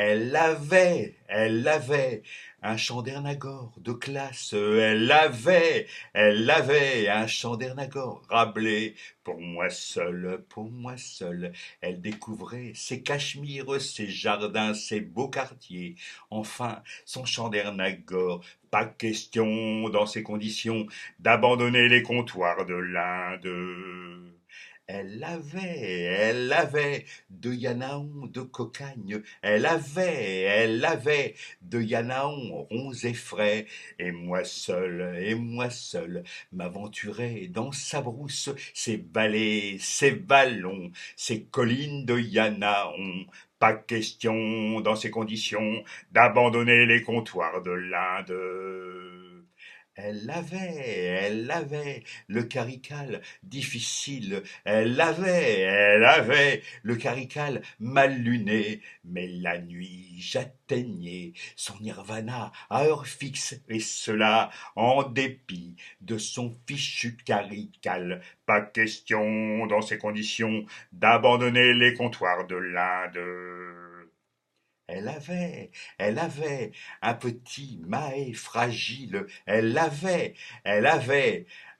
Elle avait un Chandernagor de classe. Elle avait un Chandernagor Rabelais. Pour moi seul. Elle découvrait ses cachemires, ses jardins, ses beaux quartiers. Enfin, son Chandernagor. Pas question, dans ces conditions, d'abandonner les comptoirs de l'Inde. Elle avait de Yanaon de cocagne, elle avait de Yanaon ronds et frais, et moi seul, m'aventurais dans sa brousse, ses vallées, ses vallons, ses collines de Yanaon. Pas question, dans ces conditions, d'abandonner les comptoirs de l'Inde. Elle avait le carical difficile, elle avait le carical mal luné, mais la nuit j'atteignais son nirvana à heure fixe, et cela en dépit de son fichu carical. Pas question, dans ces conditions, d'abandonner les comptoirs de l'Inde. Elle avait un petit Mahé fragile, elle avait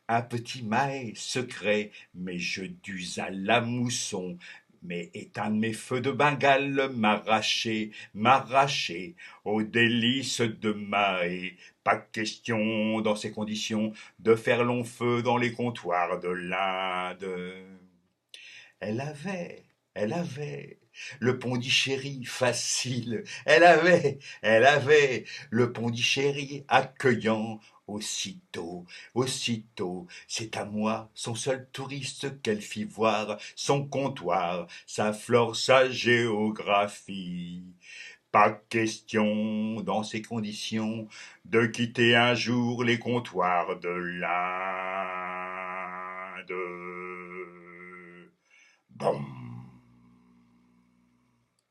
un petit Mahé secret, mais je dus à la mousson. Mais éteindre mes feux de Bengale m'arracher aux délices de Mahé. Pas question, dans ces conditions, de faire long feu dans les comptoirs de l'Inde. Elle avait le Pondichéry facile. Elle avait le Pondichéry accueillant. Aussitôt, c'est à moi, son seul touriste, qu'elle fit voir son comptoir, sa flore, sa géographie. Pas question, dans ces conditions, de quitter un jour les comptoirs de l'Inde. Bon.